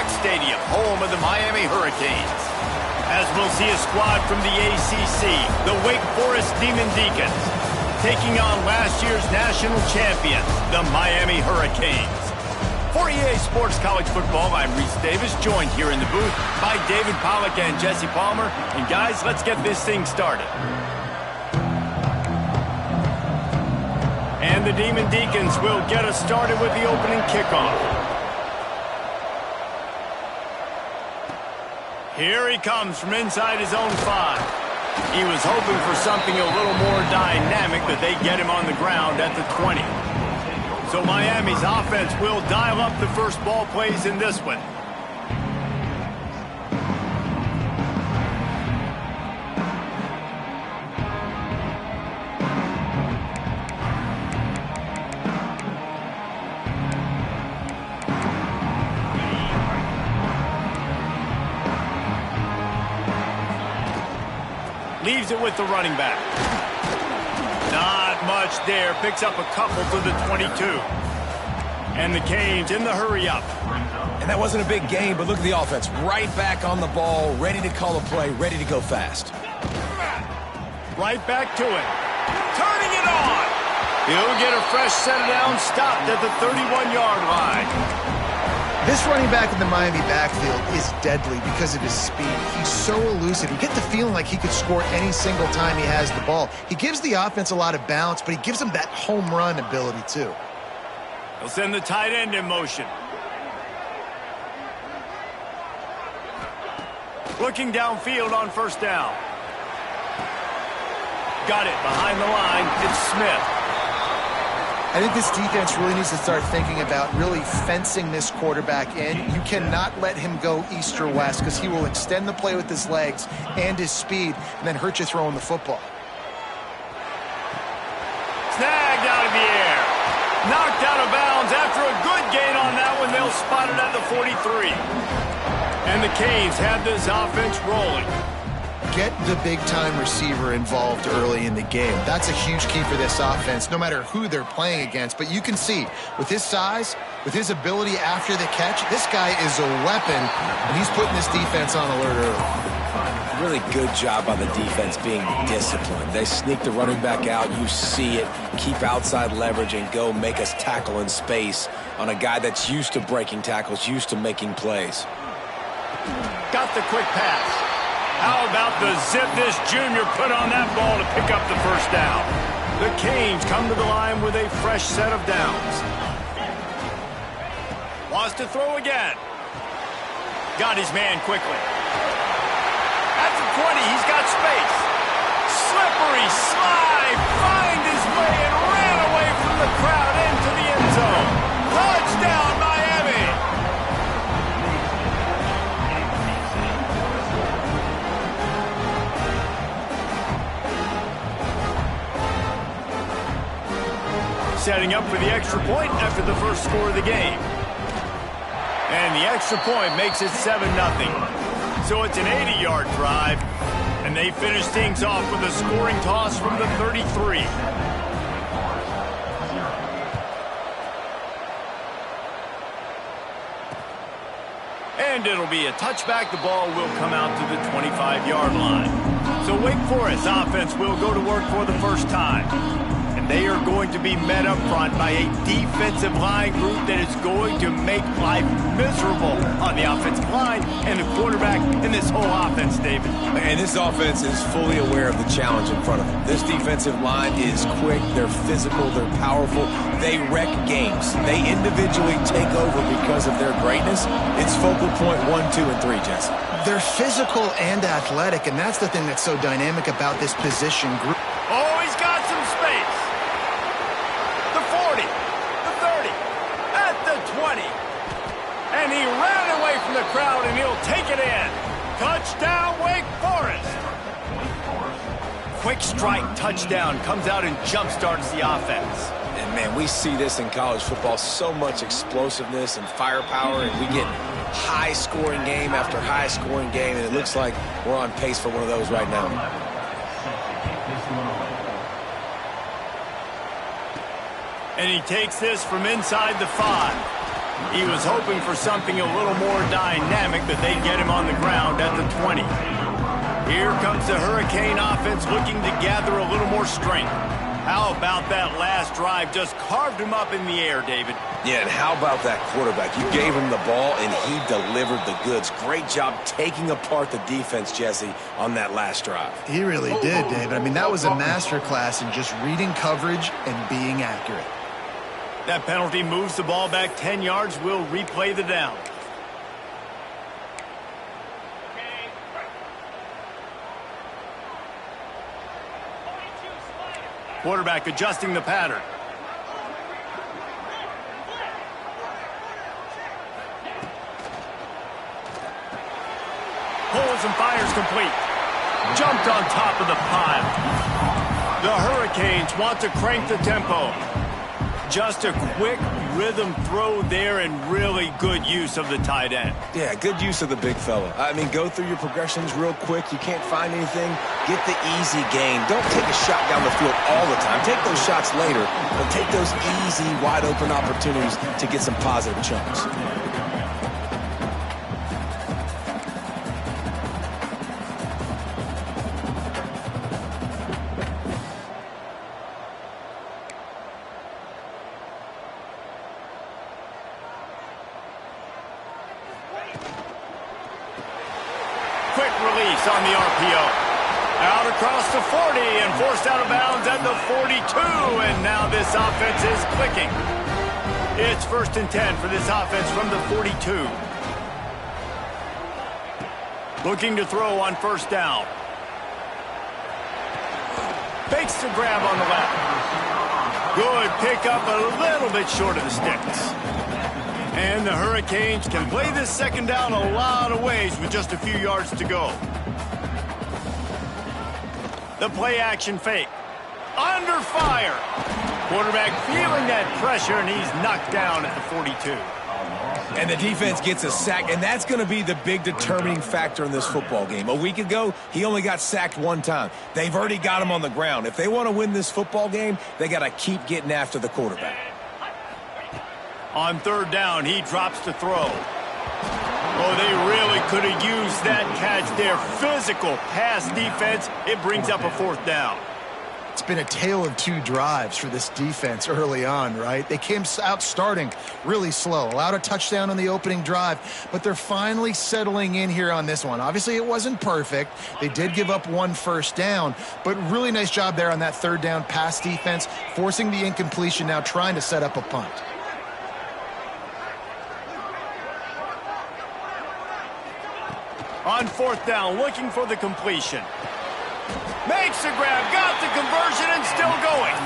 Stadium, home of the Miami Hurricanes. As we'll see a squad from the ACC, the Wake Forest Demon Deacons, taking on last year's national champions, the Miami Hurricanes. For EA Sports College Football, I'm Reese Davis, joined here in the booth by David Pollack and Jesse Palmer. And guys, let's get this thing started. And the Demon Deacons will get us started with the opening kickoff. Here he comes from inside his own 5. He was hoping for something a little more dynamic, but they get him on the ground at the 20. So Miami's offense will dial up the first ball plays in this one. Leaves it with the running back. Not much there. Picks up a couple to the 22. And the Canes in the hurry-up. And that wasn't a big gain, but look at the offense. Right back on the ball, ready to call a play, ready to go fast. Right back to it. Turning it on. He'll get a fresh set of downs, stopped at the 31-yard line. This running back in the Miami backfield is deadly because of his speed. He's so elusive. You get the feeling like he could score any single time he has the ball. He gives the offense a lot of balance, but he gives them that home run ability too. He'll send the tight end in motion. Looking downfield on first down. Got it behind the line. It's Smith. I think this defense really needs to start thinking about really fencing this quarterback in. You cannot let him go east or west because he will extend the play with his legs and his speed and then hurt you throwing the football. Snagged out of the air. Knocked out of bounds after a good gain on that one. They'll spot it at the 43. And the Canes have this offense rolling. Get the big-time receiver involved early in the game. That's a huge key for this offense, no matter who they're playing against. But you can see, with his size, with his ability after the catch, this guy is a weapon, and he's putting this defense on alert early. Really good job by the defense being disciplined. They sneak the running back out. You see it. Keep outside leverage and go make us tackle in space on a guy that's used to breaking tackles, used to making plays. Got the quick pass. How about the zip this junior put on that ball to pick up the first down? The Canes come to the line with a fresh set of downs. Wants to throw again. Got his man quickly. At the 20, he's got space. Slippery slide. Find his way and ran away from the crowd into the end zone. Touchdown, Miami. Setting up for the extra point after the first score of the game. And the extra point makes it 7-0. So it's an 80-yard drive, and they finish things off with a scoring toss from the 33. And it'll be a touchback. The ball will come out to the 25-yard line. So Wake Forest offense will go to work for the first time. They are going to be met up front by a defensive line group that is going to make life miserable on the offensive line and the quarterback in this whole offense, David. And this offense is fully aware of the challenge in front of them. This defensive line is quick, they're physical, they're powerful, they wreck games. They individually take over because of their greatness. It's focal point 1, 2, and 3, Jesse. They're physical and athletic, and that's the thing that's so dynamic about this position group. Oh, he's got some space. 40, the 30, at the 20. And he ran away from the crowd, and he'll take it in. Touchdown, Wake Forest. Quick strike touchdown comes out and jump-starts the offense. And, man, we see this in college football, so much explosiveness and firepower, and we get high-scoring game after high-scoring game, and it looks like we're on pace for one of those right now. And he takes this from inside the 5. He was hoping for something a little more dynamic, but they get him on the ground at the 20. Here comes the Hurricane offense looking to gather a little more strength. How about that last drive? Just carved him up in the air, David. Yeah, and how about that quarterback? You gave him the ball, and he delivered the goods. Great job taking apart the defense, Jesse, on that last drive. He really did, David. I mean, that was a masterclass in just reading coverage and being accurate. That penalty moves the ball back 10 yards. We'll replay the down. Quarterback adjusting the pattern. Pulls and fires complete. Jumped on top of the pile. The Hurricanes want to crank the tempo. Just a quick rhythm throw there and really good use of the tight end. Yeah, good use of the big fella. I mean, go through your progressions real quick. You can't find anything. Get the easy gain. Don't take a shot down the field all the time. Take those shots later, but take those easy, wide-open opportunities to get some positive chunks. Quick release on the RPO. Out across the 40 and forced out of bounds at the 42. And now this offense is clicking. It's 1st and 10 for this offense from the 42. Looking to throw on 1st down. Fakes the grab on the left. Good pickup, a little bit short of the sticks. And the Hurricanes can play this 2nd down a lot of ways with just a few yards to go. The play action fake. Under fire. Quarterback feeling that pressure, and he's knocked down at the 42. And the defense gets a sack, and that's going to be the big determining factor in this football game. A week ago, he only got sacked 1 time. They've already got him on the ground. If they want to win this football game, they got to keep getting after the quarterback. On 3rd down, he drops to throw. Oh, they really could have used that catch there. Physical pass defense. It brings up a 4th down. It's been a tale of 2 drives for this defense early on, right? They came out starting really slow, allowed a touchdown on the opening drive, but they're finally settling in here on this one. Obviously, it wasn't perfect. They did give up 1 first down, but really nice job there on that 3rd down pass defense, forcing the incompletion, now trying to set up a punt. On 4th down, looking for the completion. Makes the grab, got the conversion, and still going.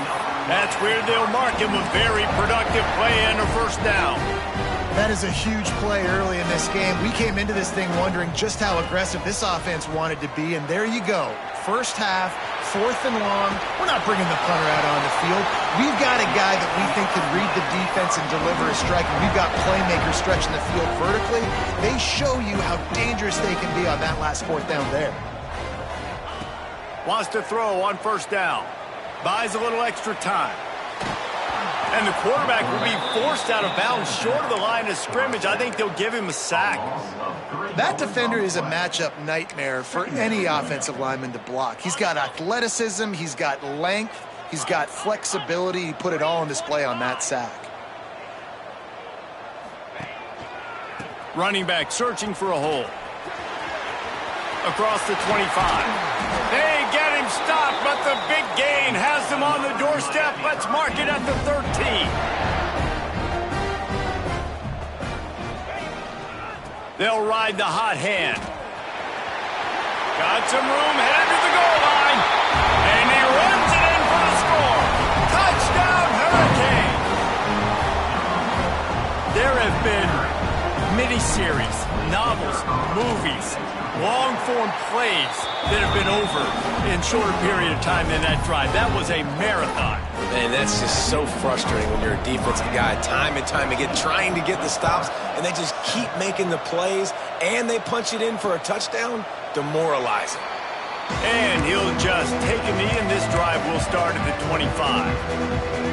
That's where they'll mark him a very productive play and a 1st down. That is a huge play early in this game. We came into this thing wondering just how aggressive this offense wanted to be, and there you go. 1st half, 4th and long. We're not bringing the punter out on the field. We've got a guy that we think can read the defense and deliver a strike, and we've got playmakers stretching the field vertically. They show you how dangerous they can be on that last 4th down there. Wants to throw on 1st down. Buys a little extra time. And the quarterback will be forced out of bounds short of the line of scrimmage. I think they'll give him a sack. That defender is a matchup nightmare for any offensive lineman to block. He's got athleticism, he's got length, he's got flexibility. He put it all on display on that sack. Running back searching for a hole. Across the 25. They get him stopped, but the big gain has them on the doorstep. Let's mark it at the 13. They'll ride the hot hand. Got some room, headed to the goal line. And he runs it in for the score. Touchdown, Hurricane. There have been miniseries, novels, movies, long-form plays that have been over in shorter period of time than that drive. That was a marathon. Man, that's just so frustrating when you're a defensive guy, time and time again, trying to get the stops, and they just keep making the plays, and they punch it in for a touchdown. Demoralizing. And he'll just take a knee, and this drive will start at the 25.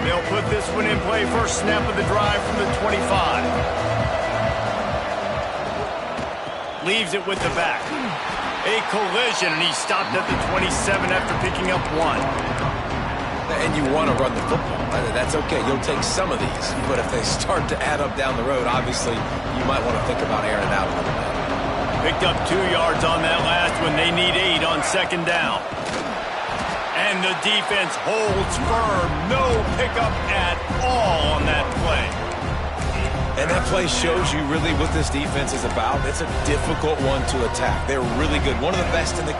They'll put this one in play. First snap of the drive from the 25. leaves it with the back. A collision, and he stopped at the 27 after picking up 1. And you want to run the football. That's okay. You'll take some of these. But if they start to add up down the road, obviously, you might want to think about airing it out a little bit. Picked up 2 yards on that last one. They need 8 on 2nd down. And the defense holds firm. No pickup at all on that play. And that play shows you really what this defense is about. It's a difficult one to attack. They're really good. One of the best in the...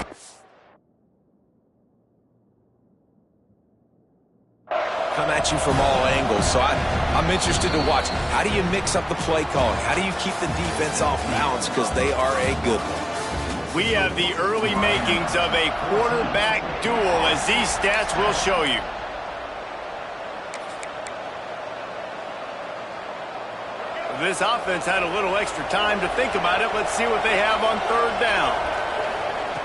come at you from all angles. So I'm interested to watch. How do you mix up the play calling? How do you keep the defense off balance? Because they are a good one. We have the early makings of a quarterback duel, as these stats will show you. This offense had a little extra time to think about it. Let's see what they have on 3rd down.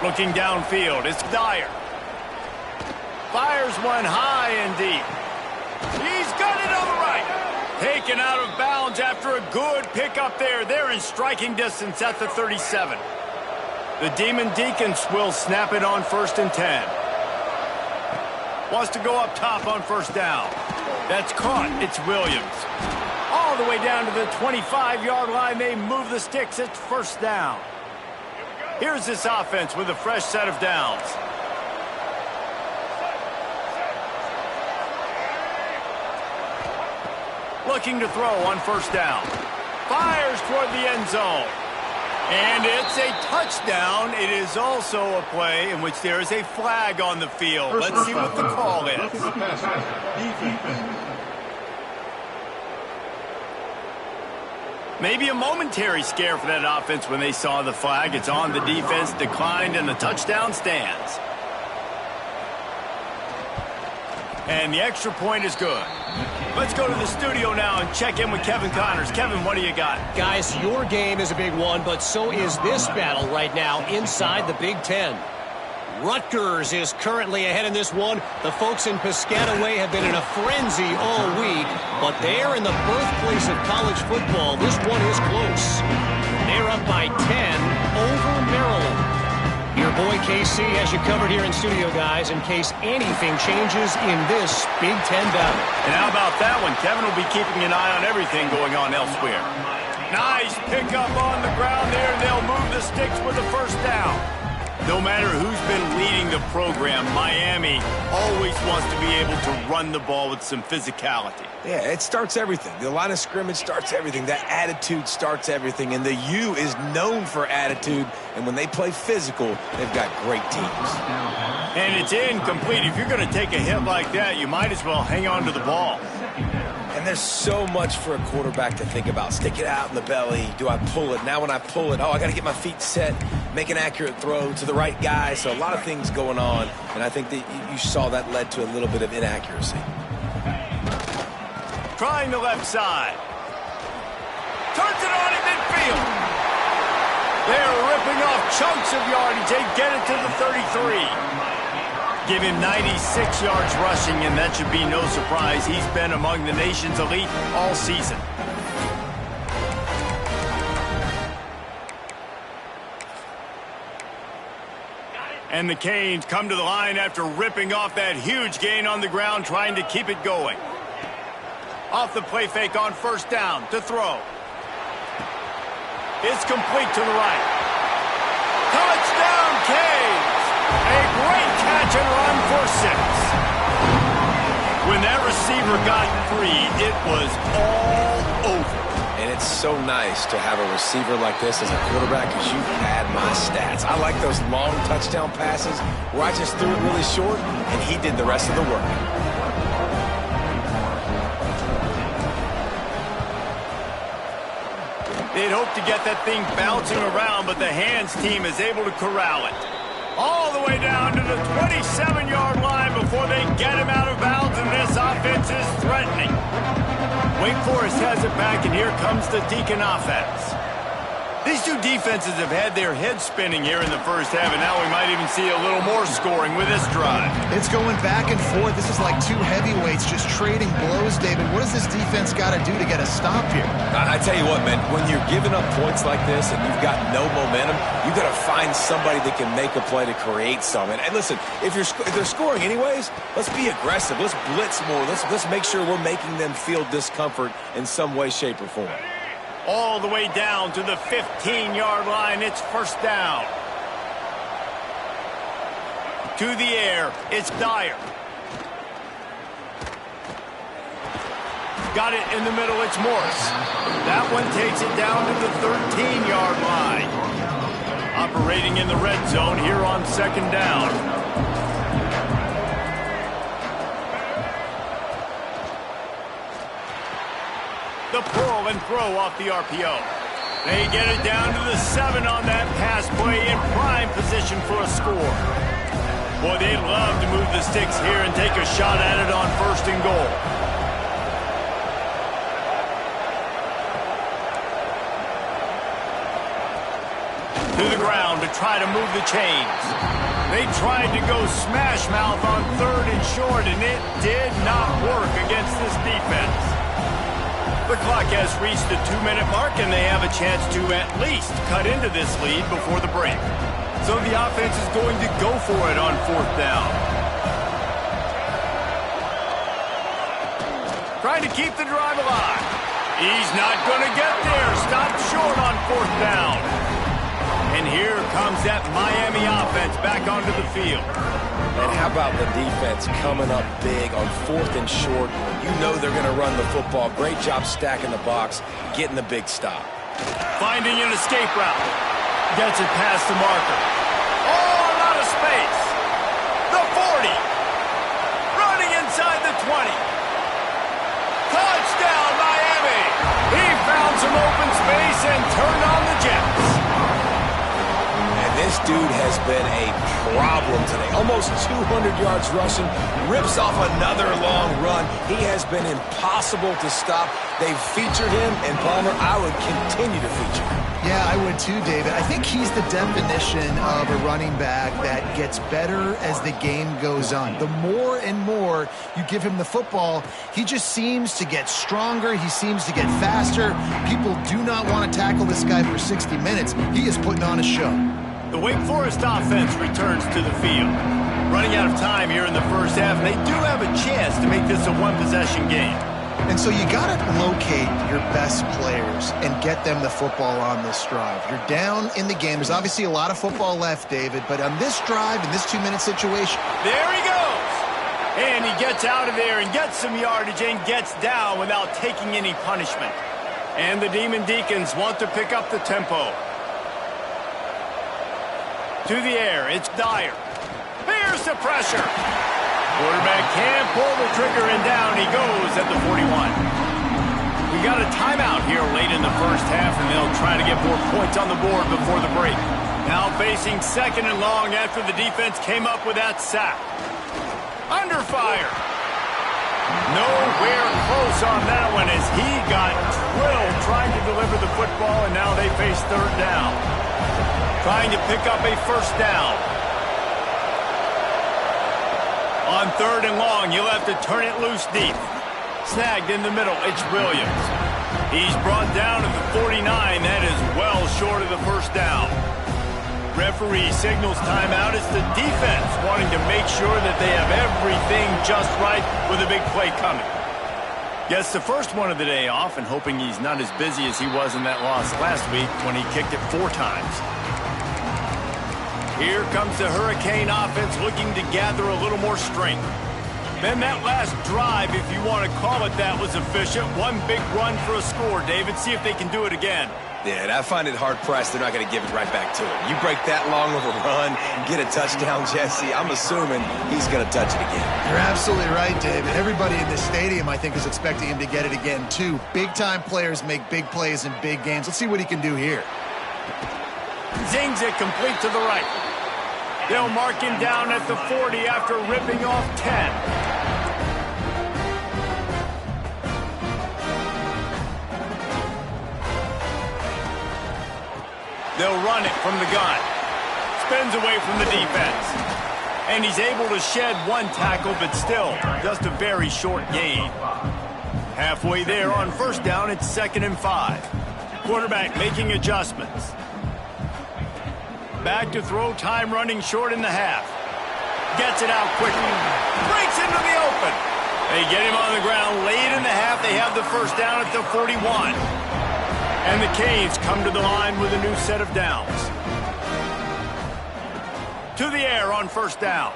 Looking downfield, it's Dyer. Fires one high and deep. He's got it on the right. Taken out of bounds after a good pickup there. They're in striking distance at the 37. The Demon Deacons will snap it on 1st and 10. Wants to go up top on 1st down. That's caught. It's Williams. All the way down to the 25-yard line. They move the sticks. It's 1st down. Here's this offense with a fresh set of downs. Looking to throw on 1st down. Fires toward the end zone. And it's a touchdown. It is also a play in which there is a flag on the field. Let's see what the call is. Maybe a momentary scare for that offense when they saw the flag. It's on the defense, declined, and the touchdown stands. And the extra point is good. Let's go to the studio now and check in with Kevin Connors. Kevin, what do you got? Guys, your game is a big one, but so is this battle right now inside the Big Ten. Rutgers is currently ahead in this one. The folks in Piscataway have been in a frenzy all week, but they're in the birthplace of college football. This one is close. They're up by 10 over Maryland. Your boy KC has you covered here in studio, guys, in case anything changes in this Big Ten battle. And how about that one? Kevin will be keeping an eye on everything going on elsewhere. Nice pickup on the ground there. They'll move the sticks with the 1st down. No matter who's been leading the program, Miami always wants to be able to run the ball with some physicality. Yeah, it starts everything. The line of scrimmage starts everything. That attitude starts everything. And the U is known for attitude. And when they play physical, they've got great teams. And it's incomplete. If you're going to take a hit like that, you might as well hang on to the ball. And there's so much for a quarterback to think about. Stick it out in the belly. Do I pull it? Now when I pull it, I got to get my feet set, make an accurate throw to the right guy. So a lot of things going on. And I think that you saw that led to a little bit of inaccuracy. Trying the left side. Turns it on in midfield. They're ripping off chunks of yardage. They get it to the 33. Give him 96 yards rushing, and that should be no surprise. He's been among the nation's elite all season. And the Canes come to the line after ripping off that huge gain on the ground, trying to keep it going. Off the play fake on 1st down to throw. It's complete to the right. Touchdown, Canes! A great catch and run for 6. When that receiver got free, it was all over. And it's so nice to have a receiver like this as a quarterback because you had my stats. I like those long touchdown passes where I just threw it really short and he did the rest of the work. They'd hoped to get that thing bouncing around, but the hands team is able to corral it. All the way down to the 27-yard line before they get him out of bounds, and this offense is threatening. Wake Forest has it back, and here comes the Deacon offense. These two defenses have had their heads spinning here in the first half, and now we might even see a little more scoring with this drive. It's going back and forth. This is like two heavyweights just trading blows, David. What does this defense got to do to get a stop here? I tell you what, man, when you're giving up points like this and you've got no momentum, you've got to find somebody that can make a play to create some. And listen, if they're scoring anyways, let's be aggressive. Let's blitz more. Let's make sure we're making them feel discomfort in some way, shape, or form. All the way down to the 15-yard line. It's first down. To the air. It's Dyer. Got it in the middle. It's Morris. That one takes it down to the 13-yard line. Operating in the red zone here on second down. The pull and throw off the RPO. They get it down to the 7 on that pass play in prime position for a score. Boy, they'd love to move the sticks here and take a shot at it on first and goal. To the ground to try to move the chains. They tried to go smash mouth on third and short, and it did not work against this defense. The clock has reached the 2-minute mark, and they have a chance to at least cut into this lead before the break. So the offense is going to go for it on fourth down. Trying to keep the drive alive. He's not going to get there. Stopped short on fourth down. And here comes that Miami offense back onto the field. And how about the defense coming up big on fourth and short? You know they're going to run the football. Great job stacking the box, getting the big stop. Finding an escape route. Gets it past the marker. Oh, a lot of space. The 40. Running inside the 20. Touchdown, Miami. He found some open space and turned on the Jets. This dude has been a problem today. Almost 200 yards rushing, rips off another long run. He has been impossible to stop. They've featured him, and Palmer, I would continue to feature him. Yeah, I would too, David. I think he's the definition of a running back that gets better as the game goes on. The more and more you give him the football, he just seems to get stronger. He seems to get faster. People do not want to tackle this guy for 60 minutes. He is putting on a show. The Wake Forest offense returns to the field. Running out of time here in the first half, and they do have a chance to make this a one-possession game. And so you got to locate your best players and get them the football on this drive. You're down in the game. There's obviously a lot of football left, David, but on this drive, in this 2-minute situation. There he goes. And he gets out of there and gets some yardage and gets down without taking any punishment. And the Demon Deacons want to pick up the tempo. To the air, it's Dyer. Here's the pressure. Quarterback can't pull the trigger, and down he goes at the 41. We got a timeout here late in the first half, and they'll try to get more points on the board before the break. Now facing second and long after the defense came up with that sack. Under fire. Nowhere close on that one as he got drilled trying to deliver the football, and now they face third down. Trying to pick up a first down. On third and long, you'll have to turn it loose deep. Snagged in the middle, it's Williams. He's brought down at the 49. That is well short of the first down. Referee signals timeout. It's the defense wanting to make sure that they have everything just right with a big play coming. Gets the first one of the day off and hoping he's not as busy as he was in that loss last week when he kicked it 4 times. Here comes the Hurricane offense looking to gather a little more strength. Then that last drive, if you want to call it that, was efficient. One big run for a score, David. See if they can do it again. Yeah, and I find it hard-pressed they're not going to give it right back to him. You break that long of a run, get a touchdown, Jesse, I'm assuming he's going to touch it again. You're absolutely right, David. Everybody in this stadium, I think, is expecting him to get it again, too. Big-time players make big plays in big games. Let's see what he can do here. Zings it complete to the right. They'll mark him down at the 40 after ripping off 10. They'll run it from the gun. Spins away from the defense. And he's able to shed one tackle, but still, just a very short gain. Halfway there on first down, it's 2nd and 5. Quarterback making adjustments. Back to throw, time running short in the half. Gets it out quickly. Breaks into the open. They get him on the ground late in the half. They have the first down at the 41. And the Canes come to the line with a new set of downs. To the air on first down.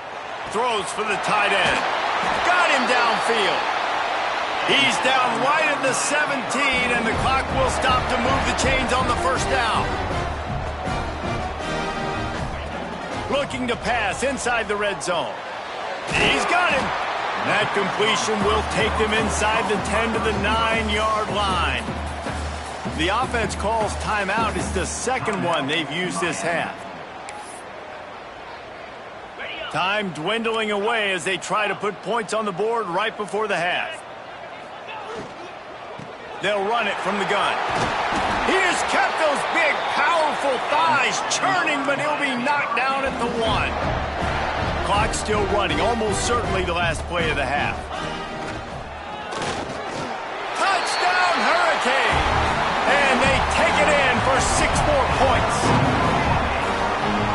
Throws for the tight end. Got him downfield. He's down right at the 17, and the clock will stop to move the chains on the first down. Looking to pass inside the red zone. He's got him. That completion will take them inside the 10 to the 9-yard line. The offense calls timeout. It's the second one they've used this half. Time dwindling away as they try to put points on the board right before the half. They'll run it from the gun. He has kept those big, powerful thighs churning, but he'll be knocked down at the 1. Clock's still running, almost certainly the last play of the half. Touchdown, Hurricane! And they take it in for 6 more points.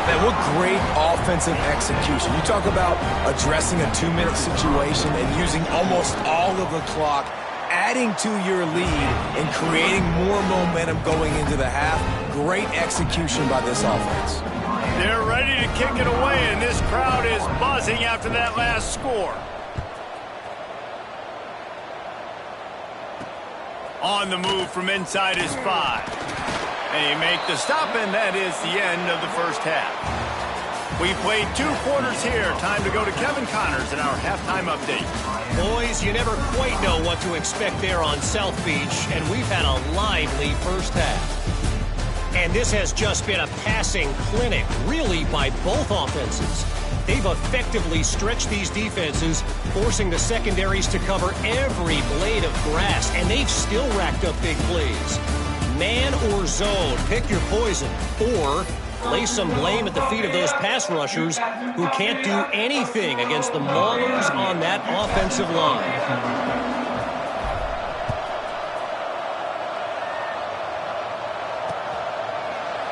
Man, what great offensive execution. You talk about addressing a 2-minute situation and using almost all of the clock, adding to your lead and creating more momentum going into the half. Great execution by this offense. They're ready to kick it away, and this crowd is buzzing after that last score. On the move from inside his 5. They make the stop, and that is the end of the first half. We played 2 quarters here. Time to go to Kevin Connors in our halftime update. Boys, you never quite know what to expect there on South Beach, and we've had a lively first half. And this has just been a passing clinic, really, by both offenses. They've effectively stretched these defenses, forcing the secondaries to cover every blade of grass, and they've still racked up big plays. Man or zone, pick your poison, or lay some blame at the feet of those pass rushers who can't do anything against the maulers on that offensive line.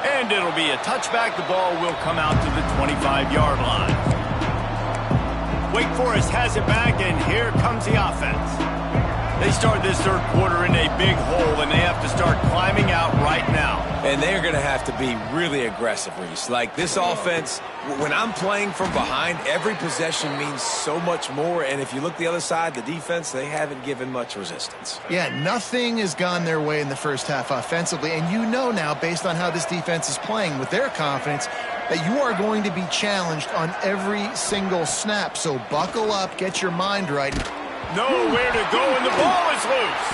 And it'll be a touchback. The ball will come out to the 25-yard line. Wake Forest has it back, and here comes the offense. They start this third quarter in a big hole, and they have to start climbing out right now. And they're going to have to be really aggressive, Reese. Like, this offense, when I'm playing from behind, every possession means so much more. And if you look the other side, the defense, they haven't given much resistance. Yeah, nothing has gone their way in the first half offensively. And you know now, based on how this defense is playing with their confidence, that you are going to be challenged on every single snap. So buckle up, get your mind right. Nowhere to go, and the ball is loose.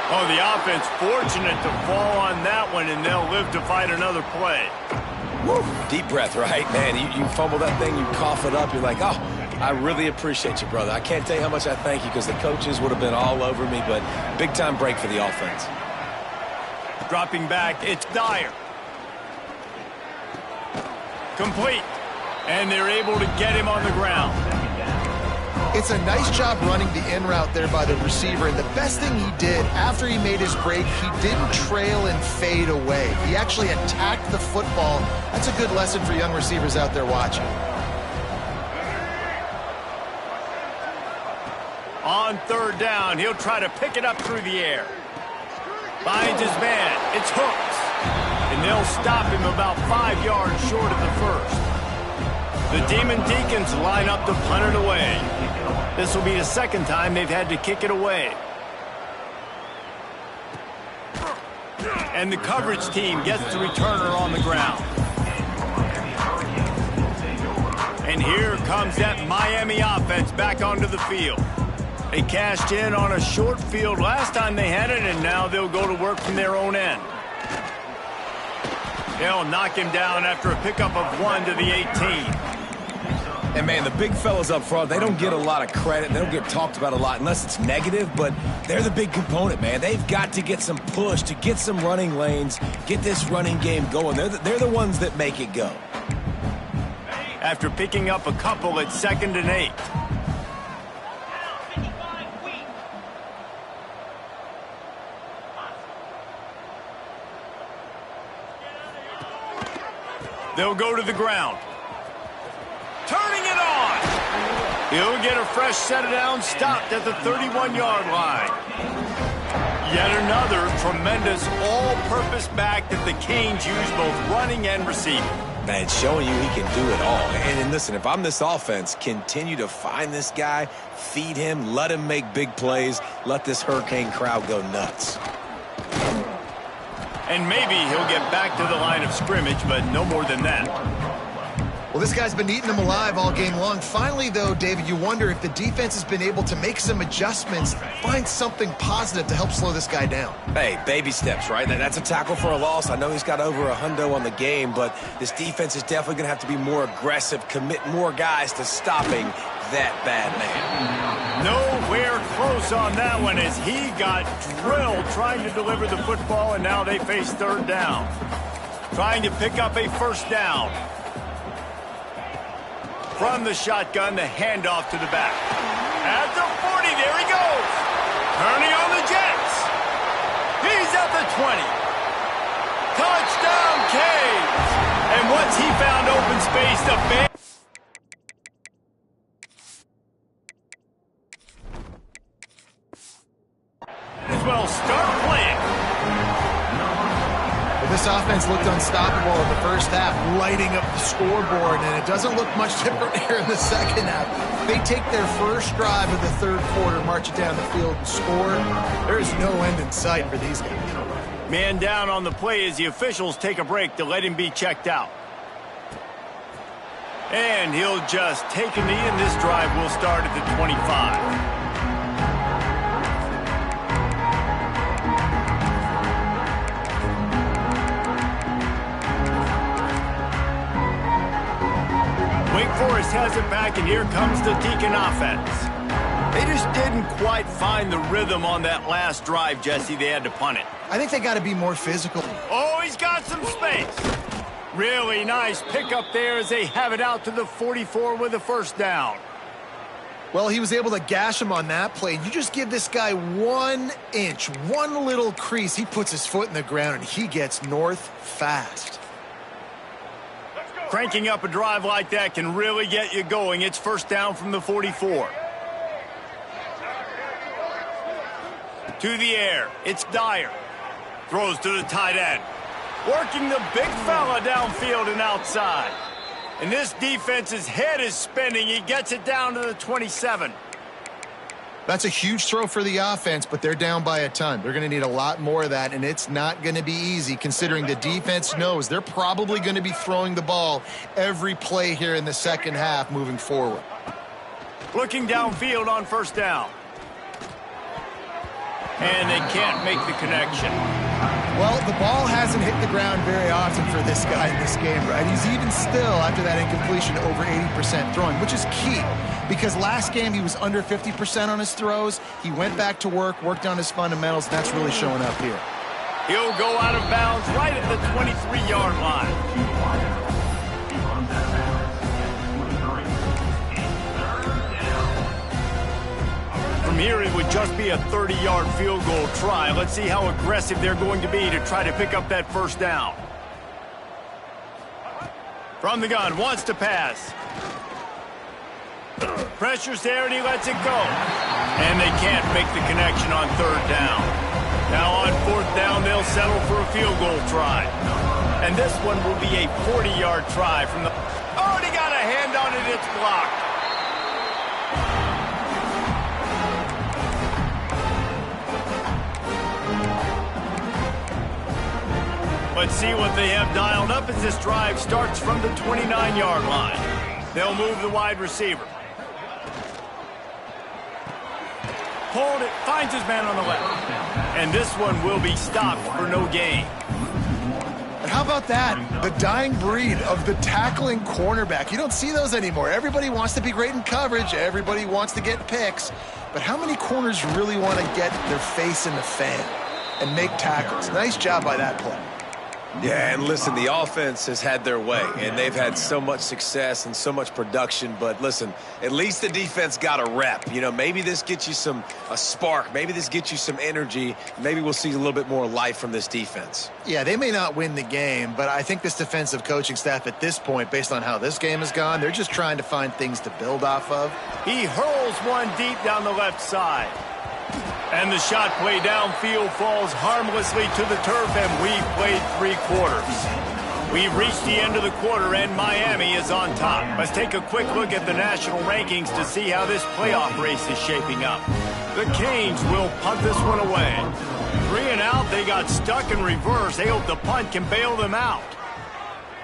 Oh, the offense fortunate to fall on that one, and they'll live to fight another play. Woo. Deep breath, right? Man, you fumble that thing, you cough it up, you're like, oh, I really appreciate you, brother. I can't tell you how much I thank you, because the coaches would have been all over me, but big-time break for the offense. Dropping back, it's Dyer. Complete. And they're able to get him on the ground. It's a nice job running the in route there by the receiver, and the best thing he did after he made his break, he didn't trail and fade away. He actually attacked the football. That's a good lesson for young receivers out there watching. On third down, he'll try to pick it up through the air. Finds his man. It's Hooks. And they'll stop him about 5 yards short of the first. The Demon Deacons line up to punt it away. This will be the second time they've had to kick it away. And the coverage team gets the returner on the ground. And here comes that Miami offense back onto the field. They cashed in on a short field last time they had it, and now they'll go to work from their own end. They'll knock him down after a pickup of 1 to the 18. And, man, the big fellas up front, they don't get a lot of credit. They don't get talked about a lot unless it's negative, but they're the big component, man. They've got to get some push, to get some running lanes, get this running game going. They're the ones that make it go. After picking up a couple at 2nd and 8. They'll go to the ground. Turning it on. He'll get a fresh set of downs stopped at the 31-yard line. Yet another tremendous all-purpose back that the Canes use both running and receiving. Man, it's showing you he can do it all. And listen, if I'm this offense, continue to find this guy, feed him, let him make big plays, let this Hurricane crowd go nuts. And maybe he'll get back to the line of scrimmage, but no more than that. Well, this guy's been eating them alive all game long. Finally, though, David, you wonder if the defense has been able to make some adjustments, find something positive to help slow this guy down. Hey, baby steps, right? That's a tackle for a loss. I know he's got over $100 on the game, but this defense is definitely going to have to be more aggressive, commit more guys to stopping that bad man. Nowhere close on that one as he got drilled trying to deliver the football, and now they face 3rd down. Trying to pick up a 1st down. From the shotgun, the handoff to the back. At the 40, there he goes. Turning on the Jets. He's at the 20. Touchdown, Canes. And once he found open space, the big... as well start playing. This offense looked unstoppable in the first half, lighting up the scoreboard, and it doesn't look much different here in the second half. They take their first drive of the 3rd quarter, march it down the field, and score. There is no end in sight for these guys. Man down on the play as the officials take a break to let him be checked out. And he'll just take a knee, and this drive will start at the 25. Wake Forest has it back, and here comes the Deacon offense. They just didn't quite find the rhythm on that last drive, Jesse. They had to punt it. I think they got to be more physical. Oh, he's got some space. Really nice pickup there as they have it out to the 44 with a 1st down. Well, he was able to gash him on that play. You just give this guy 1 inch, one little crease. He puts his foot in the ground, and he gets north fast. Cranking up a drive like that can really get you going. It's 1st down from the 44. To the air. It's Dyer. Throws to the tight end. Working the big fella downfield and outside. And this defense's head is spinning. He gets it down to the 27. That's a huge throw for the offense, but they're down by a ton. They're going to need a lot more of that, and it's not going to be easy considering the defense knows they're probably going to be throwing the ball every play here in the second half moving forward. Looking downfield on 1st down. And they can't make the connection. Well, the ball hasn't hit the ground very often for this guy in this game, right? He's even still, after that incompletion, over 80% throwing, which is key. Because last game he was under 50% on his throws. He went back to work, worked on his fundamentals, and that's really showing up here. He'll go out of bounds right at the 23-yard line. From here, it would just be a 30-yard field goal try. Let's see how aggressive they're going to be to try to pick up that 1st down. From the gun, wants to pass. Pressure's there, and he lets it go. And they can't make the connection on 3rd down. Now on 4th down, they'll settle for a field goal try. And this one will be a 40-yard try from the... Oh, and he got a hand on it. It's blocked. Let's see what they have dialed up as this drive starts from the 29-yard line. They'll move the wide receiver. Hold it, finds his man on the left. And this one will be stopped for no gain. how about that? The dying breed of the tackling cornerback. You don't see those anymore. Everybody wants to be great in coverage. Everybody wants to get picks. But how many corners really want to get their face in the fan and make tackles? Nice job by that play. Yeah, and listen, the offense has had their way, and they've had so much success and so much production. But listen, at least the defense got a rep. You know, maybe this gets you a spark. Maybe this gets you some energy. Maybe we'll see a little bit more life from this defense. Yeah, they may not win the game, but I think this defensive coaching staff at this point, based on how this game has gone, they're just trying to find things to build off of. He hurls one deep down the left side. And the shot play downfield falls harmlessly to the turf, and we've played 3 quarters. We've reached the end of the quarter, and Miami is on top. Let's take a quick look at the national rankings to see how this playoff race is shaping up. The Canes will punt this one away. 3 and out, they got stuck in reverse. They hope the punt can bail them out.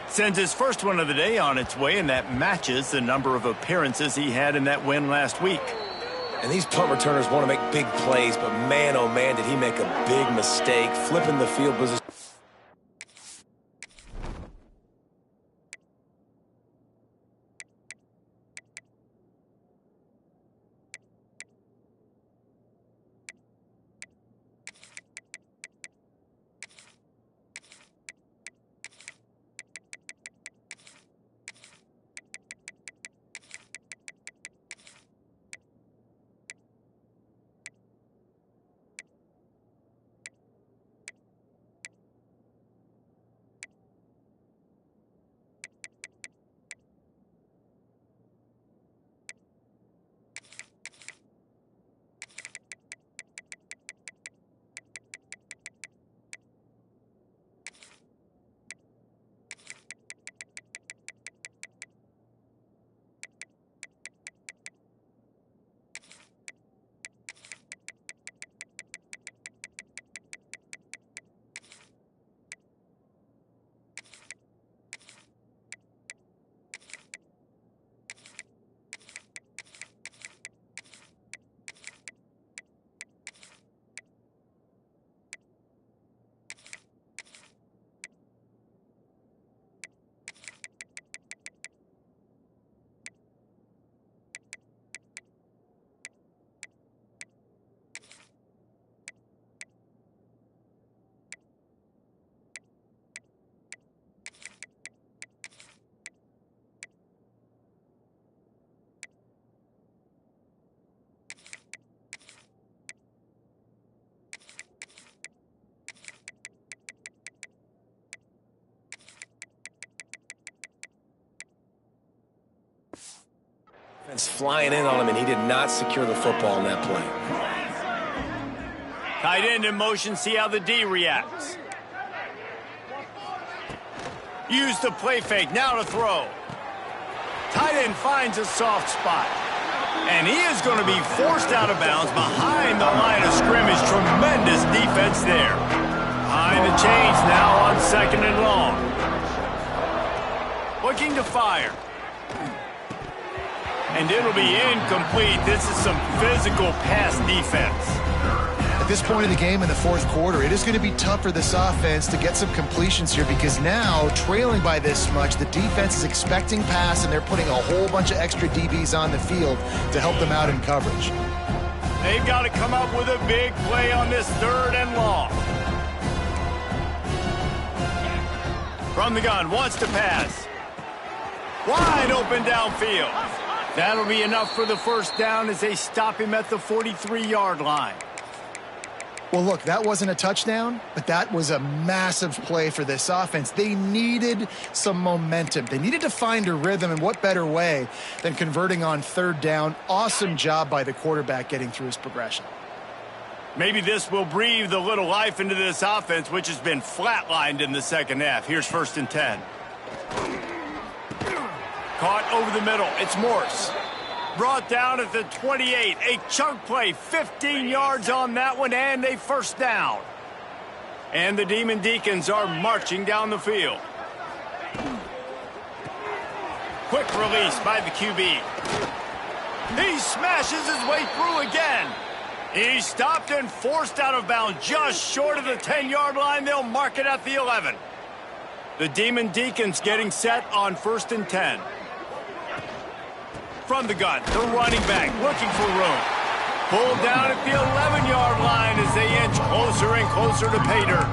Sends his first one of the day on its way, and that matches the number of appearances he had in that win last week. And these punt returners want to make big plays, but man, oh man, did he make a big mistake flipping the field position. It's flying in on him, and he did not secure the football in that play. Tight end in motion, see how the D reacts. Use the play fake, now to throw. Tight end finds a soft spot. And he is going to be forced out of bounds behind the line of scrimmage. Tremendous defense there. Behind the chains now on 2nd and long. Looking to fire. And it'll be incomplete. This is some physical pass defense. At this point in the game in the 4th quarter, it is going to be tough for this offense to get some completions here because now, trailing by this much, the defense is expecting pass, and they're putting a whole bunch of extra DBs on the field to help them out in coverage. They've got to come up with a big play on this 3rd and long. From the gun, wants to pass. Wide open downfield. That'll be enough for the first down as they stop him at the 43-yard line. Well, look, that wasn't a touchdown, but that was a massive play for this offense. They needed some momentum. They needed to find a rhythm, and what better way than converting on 3rd down. Awesome job by the quarterback getting through his progression. Maybe this will breathe a little life into this offense, which has been flatlined in the 2nd half. Here's 1st and 10. Caught over the middle. It's Morse. Brought down at the 28. A chunk play. 15 yards on that one, and a first down. And the Demon Deacons are marching down the field. Quick release by the QB. He smashes his way through again. He's stopped and forced out of bounds just short of the 10-yard line. They'll mark it at the 11. The Demon Deacons getting set on 1st and 10. From the gun, the running back looking for room. Pulled down at the 11-yard line as they inch closer and closer to pay dirt.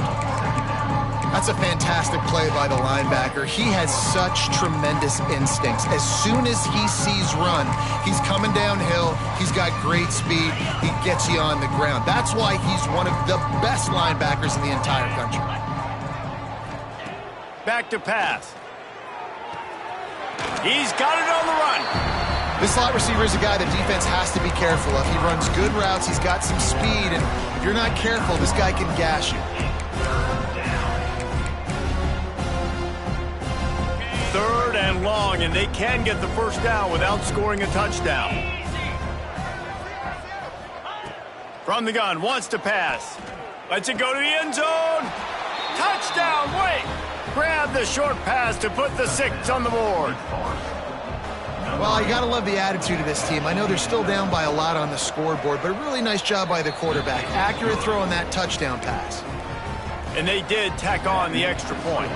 That's a fantastic play by the linebacker. He has such tremendous instincts. As soon as he sees run, he's coming downhill. He's got great speed. He gets you on the ground. That's why he's one of the best linebackers in the entire country. Back to pass. He's got it on the run. This slot receiver is a guy the defense has to be careful of. He runs good routes. He's got some speed, and if you're not careful, this guy can gash you. 3rd and long, and they can get the first down without scoring a touchdown. From the gun, wants to pass. Lets it go to the end zone. Touchdown, wait. Grab the short pass to put the 6 on the board. Well, you got to love the attitude of this team. I know they're still down by a lot on the scoreboard, but a really nice job by the quarterback. Accurate throw on that touchdown pass. And they did tack on the extra point.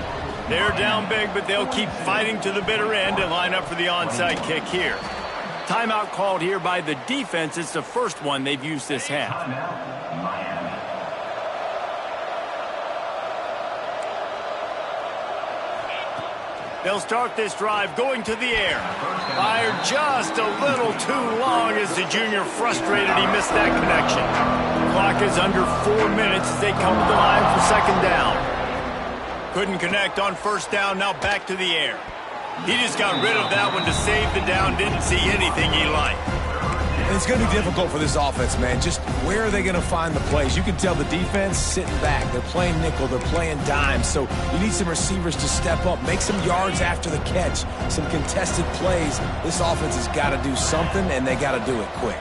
They're down big, but they'll keep fighting to the bitter end and line up for the onside kick here. Timeout called here by the defense. It's the first one they've used this half. They'll start this drive going to the air. Fired just a little too long as the junior frustrated he missed that connection. Clock is under 4 minutes as they come to the line for 2nd down. Couldn't connect on 1st down, now back to the air. He just got rid of that one to save the down, didn't see anything he liked. And it's going to be difficult for this offense, man. Just where are they going to find the plays? You can tell the defense sitting back. They're playing nickel. They're playing dime. So you need some receivers to step up, make some yards after the catch, some contested plays. This offense has got to do something, and they got to do it quick.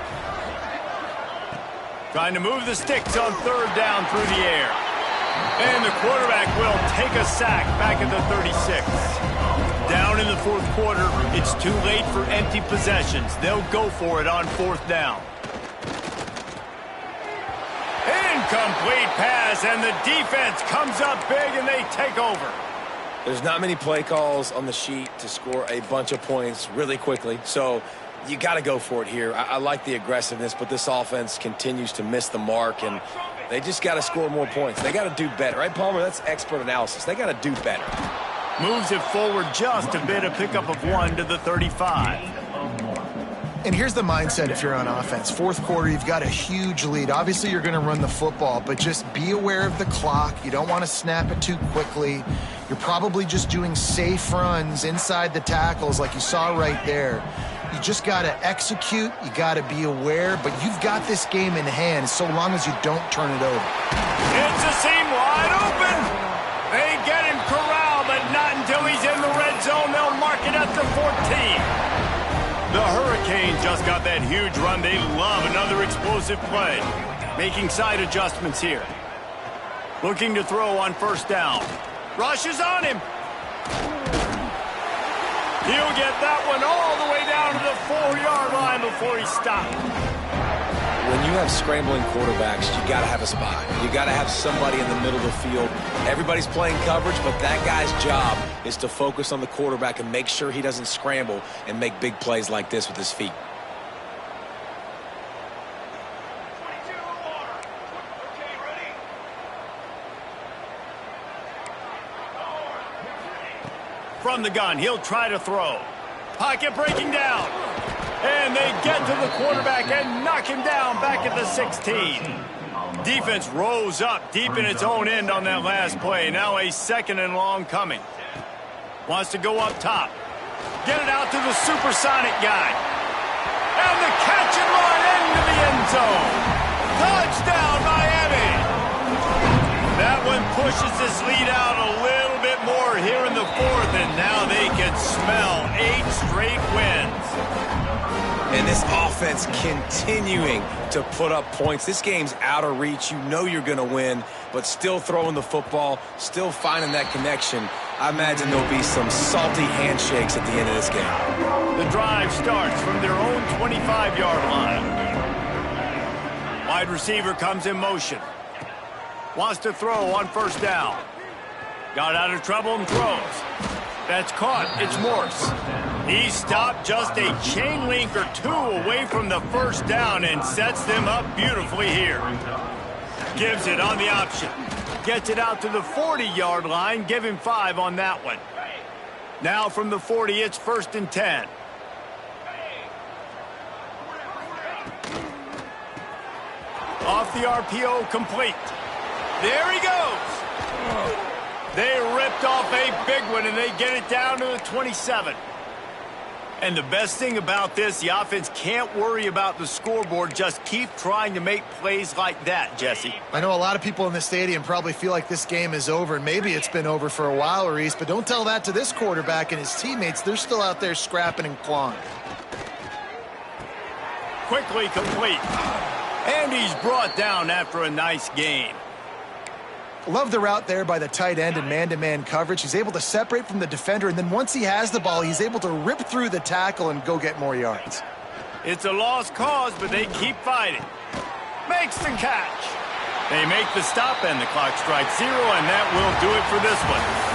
Trying to move the sticks on 3rd down through the air. And the quarterback will take a sack back at the 36. Down in the 4th quarter, it's too late for empty possessions. They'll go for it on 4th down. Incomplete pass, and the defense comes up big, and they take over. There's not many play calls on the sheet to score a bunch of points really quickly, so you got to go for it here. I like the aggressiveness, but this offense continues to miss the mark, and they just got to score more points. They got to do better, right, Palmer? That's expert analysis. They got to do better. Moves it forward just a bit, a pickup of 1 to the 35. And here's the mindset if you're on offense. 4th quarter, you've got a huge lead. Obviously, you're going to run the football, but just be aware of the clock. You don't want to snap it too quickly. You're probably just doing safe runs inside the tackles like you saw right there. You just got to execute. You got to be aware, but you've got this game in hand so long as you don't turn it over. It's a seam wide open. They get him corralled, but not until he's in the red zone. They'll mark it at the 14. The Hurricanes just got that huge run. They love another explosive play. Making side adjustments here. Looking to throw on 1st down. Rush is on him. He'll get that one all the way down to the 4-yard line before he stopped. When you have scrambling quarterbacks, you got to have a spot. You got to have somebody in the middle of the field. Everybody's playing coverage, but that guy's job is to focus on the quarterback and make sure he doesn't scramble and make big plays like this with his feet. From the gun, he'll try to throw. Pocket breaking down. And they get to the quarterback and knock him down back at the 16. Defense rose up deep in its own end on that last play. Now a 2nd and long coming. Wants to go up top. Get it out to the supersonic guy. And the catch and run into the end zone. Touchdown, Miami. That one pushes this lead out a little bit more here in the 4th, and now they can smell 8 straight wins. And this offense continuing to put up points. This game's out of reach. You know you're going to win, but still throwing the football, still finding that connection. I imagine there'll be some salty handshakes at the end of this game. The drive starts from their own 25-yard line. Wide receiver comes in motion. Wants to throw on 1st down. Got out of trouble and throws. That's caught. It's Morse. He stopped just a chain link or two away from the first down and sets them up beautifully here. Gives it on the option. Gets it out to the 40-yard line. Give him 5 on that one. Now from the 40, it's 1st and 10. Off the RPO, complete. There he goes. They ripped off a big one, and they get it down to the 27. And the best thing about this, the offense can't worry about the scoreboard. Just keep trying to make plays like that, Jesse. I know a lot of people in the stadium probably feel like this game is over, and maybe it's been over for a while, Reese, but don't tell that to this quarterback and his teammates. They're still out there scrapping and clawing. Quickly complete. And he's brought down after a nice game. Love the route there by the tight end in man-to-man coverage. He's able to separate from the defender, and then once he has the ball, he's able to rip through the tackle and go get more yards. It's a lost cause, but they keep fighting. Makes the catch. They make the stop, and the clock strikes 0, and that will do it for this one.